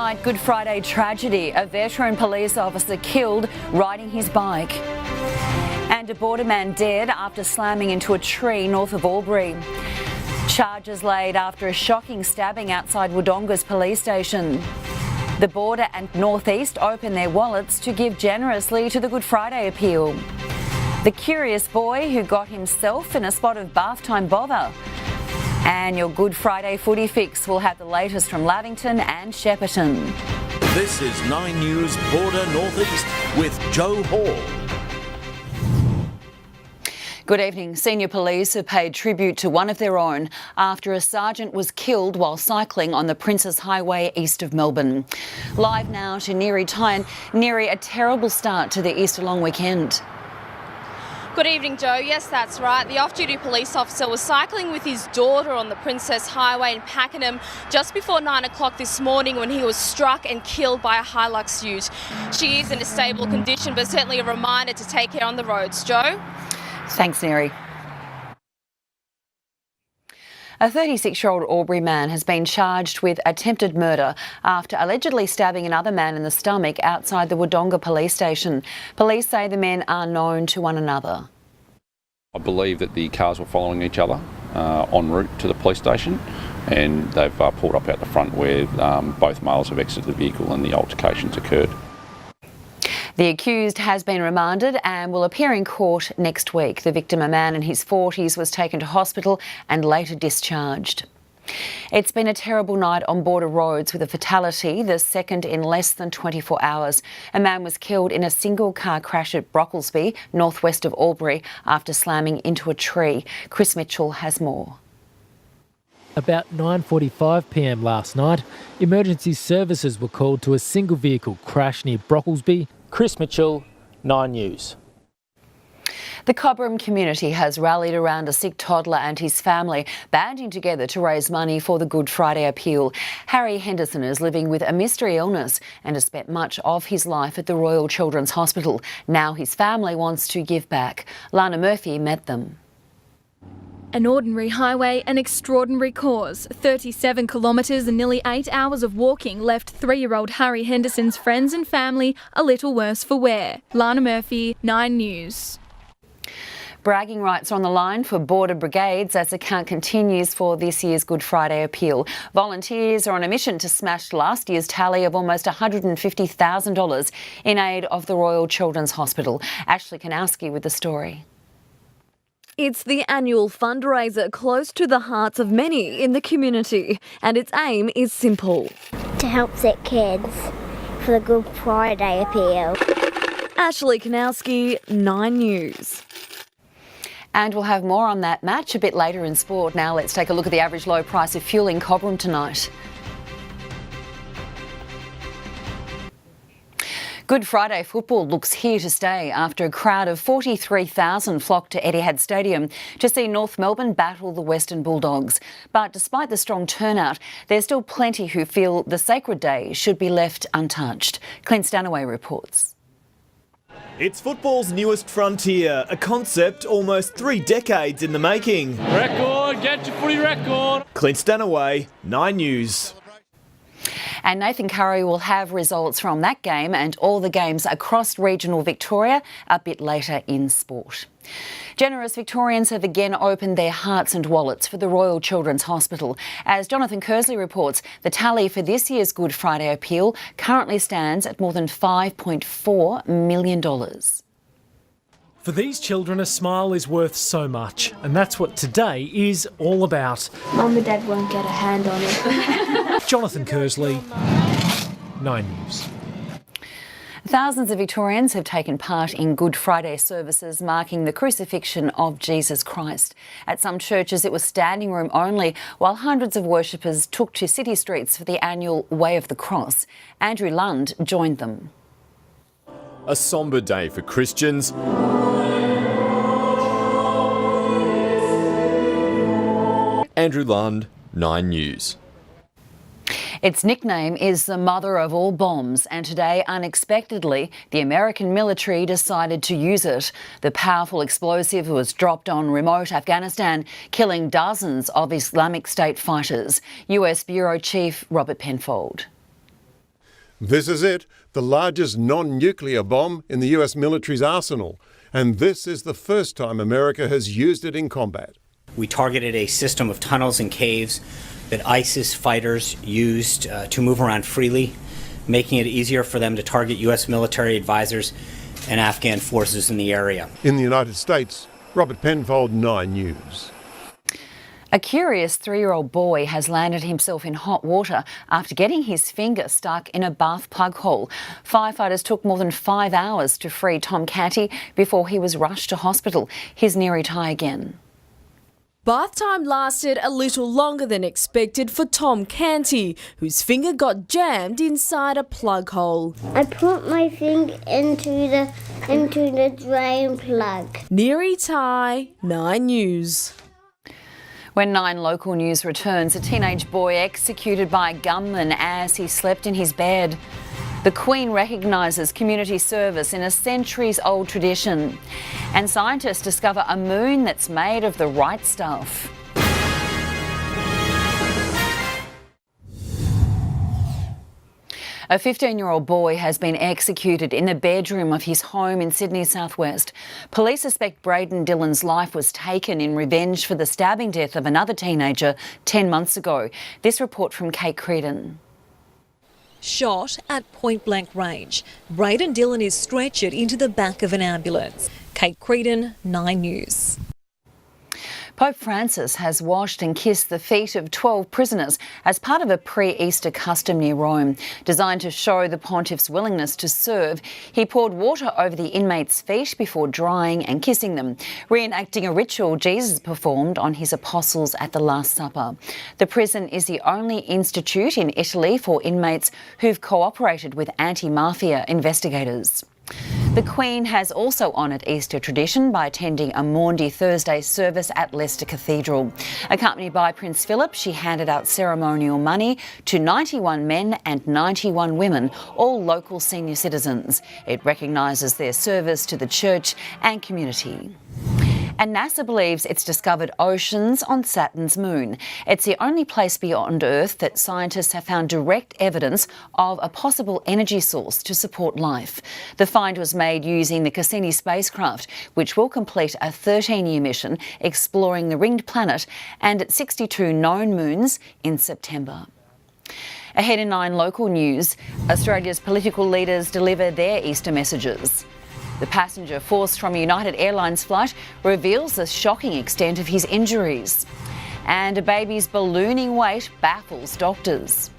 Tonight, Good Friday tragedy. A veteran police officer killed riding his bike. And a border man dead after slamming into a tree north of Albury. Charges laid after a shocking stabbing outside Wodonga's police station. The Border and North East open their wallets to give generously to the Good Friday appeal. The curious boy who got himself in a spot of bath time bother. And your Good Friday footy fix will have the latest from Lavington and Shepparton. This is 9 News Border North East with Joe Hall. Good evening. Senior police have paid tribute to one of their own after a sergeant was killed while cycling on the Princes Highway east of Melbourne. Live now to Neri Tyan. Neri, a terrible start to the Easter long weekend. Good evening, Joe. Yes, that's right. The off-duty police officer was cycling with his daughter on the Princess Highway in Pakenham just before 9 o'clock this morning when he was struck and killed by a Hilux ute. She is in a stable condition, but certainly a reminder to take care on the roads. Joe? Thanks, Neri. A 36-year-old Albury man has been charged with attempted murder after allegedly stabbing another man in the stomach outside the Wodonga police station. Police say the men are known to one another. I believe that the cars were following each other en route to the police station, and they've pulled up out the front where both males have exited the vehicle and the altercations occurred. The accused has been remanded and will appear in court next week. The victim, a man in his 40s, was taken to hospital and later discharged. It's been a terrible night on border roads with a fatality, the second in less than 24 hours. A man was killed in a single car crash at Brocklesby, northwest of Albury, after slamming into a tree. Chris Mitchell has more. About 9:45pm last night, emergency services were called to a single vehicle crash near Brocklesby. Chris Mitchell, 9 News. The Cobram community has rallied around a sick toddler and his family, banding together to raise money for the Good Friday appeal. Harry Henderson is living with a mystery illness and has spent much of his life at the Royal Children's Hospital. Now his family wants to give back. Lana Murphy met them. An ordinary highway, an extraordinary cause. 37 kilometres and nearly 8 hours of walking left 3-year-old Harry Henderson's friends and family a little worse for wear. Lana Murphy, 9 News. Bragging rights are on the line for border brigades as the count continues for this year's Good Friday appeal. Volunteers are on a mission to smash last year's tally of almost $150,000 in aid of the Royal Children's Hospital. Ashley Kanowski with the story. It's the annual fundraiser close to the hearts of many in the community, and its aim is simple. To help sick kids for the Good Friday appeal. Ashley Kanowski, 9 News. And we'll have more on that match a bit later in sport. Now let's take a look at the average low price of fuel in Cobram tonight. Good Friday football looks here to stay after a crowd of 43,000 flocked to Etihad Stadium to see North Melbourne battle the Western Bulldogs. But despite the strong turnout, there's still plenty who feel the sacred day should be left untouched. Clint Stanaway reports. It's football's newest frontier, a concept almost 3 decades in the making. Record, get your footy record. Clint Stanaway, 9 News. And Nathan Curry will have results from that game and all the games across regional Victoria a bit later in sport. Generous Victorians have again opened their hearts and wallets for the Royal Children's Hospital. As Jonathan Kersley reports, the tally for this year's Good Friday appeal currently stands at more than $5.4 million. For these children, a smile is worth so much, and that's what today is all about. Mum and Dad won't get a hand on it. Jonathan Kersley, 9 News. Thousands of Victorians have taken part in Good Friday services marking the crucifixion of Jesus Christ. At some churches it was standing room only, while hundreds of worshippers took to city streets for the annual Way of the Cross. Andrew Lund joined them. A sombre day for Christians. Andrew Lund, 9 News. Its nickname is the mother of all bombs, and today, unexpectedly, the American military decided to use it. The powerful explosive was dropped on remote Afghanistan, killing dozens of Islamic State fighters. US Bureau Chief Robert Penfold. This is it, the largest non-nuclear bomb in the US military's arsenal. And this is the first time America has used it in combat. We targeted a system of tunnels and caves that ISIS fighters used to move around freely, making it easier for them to target US military advisors and Afghan forces in the area. In the United States, Robert Penfold, 9 News. A curious 3-year-old boy has landed himself in hot water after getting his finger stuck in a bath plug hole. Firefighters took more than 5 hours to free Tom Canty before he was rushed to hospital. Here's Neri Tai again. Bath time lasted a little longer than expected for Tom Canty, whose finger got jammed inside a plug hole. I put my finger into the drain plug. Neri Tai, 9 News. When 9 Local News returns, a teenage boy executed by a gunman as he slept in his bed. The Queen recognises community service in a centuries-old tradition. And scientists discover a moon that's made of the right stuff. A 15-year-old boy has been executed in the bedroom of his home in Sydney's southwest. Police suspect Braden Dillon's life was taken in revenge for the stabbing death of another teenager 10 months ago. This report from Kate Creedon. Shot at point-blank range, Braden Dillon is stretchered into the back of an ambulance. Kate Creedon, 9 News. Pope Francis has washed and kissed the feet of 12 prisoners as part of a pre-Easter custom near Rome. Designed to show the pontiff's willingness to serve, he poured water over the inmates' feet before drying and kissing them, reenacting a ritual Jesus performed on his apostles at the Last Supper. The prison is the only institute in Italy for inmates who've cooperated with anti-mafia investigators. The Queen has also honoured Easter tradition by attending a Maundy Thursday service at Leicester Cathedral. Accompanied by Prince Philip, she handed out ceremonial money to 91 men and 91 women, all local senior citizens. It recognises their service to the church and community. And NASA believes it's discovered oceans on Saturn's moon. It's the only place beyond Earth that scientists have found direct evidence of a possible energy source to support life. The find was made using the Cassini spacecraft, which will complete a 13-year mission exploring the ringed planet and its 62 known moons in September. Ahead in 9 Local News, Australia's political leaders deliver their Easter messages. The passenger forced from a United Airlines flight reveals the shocking extent of his injuries. And a baby's ballooning weight baffles doctors.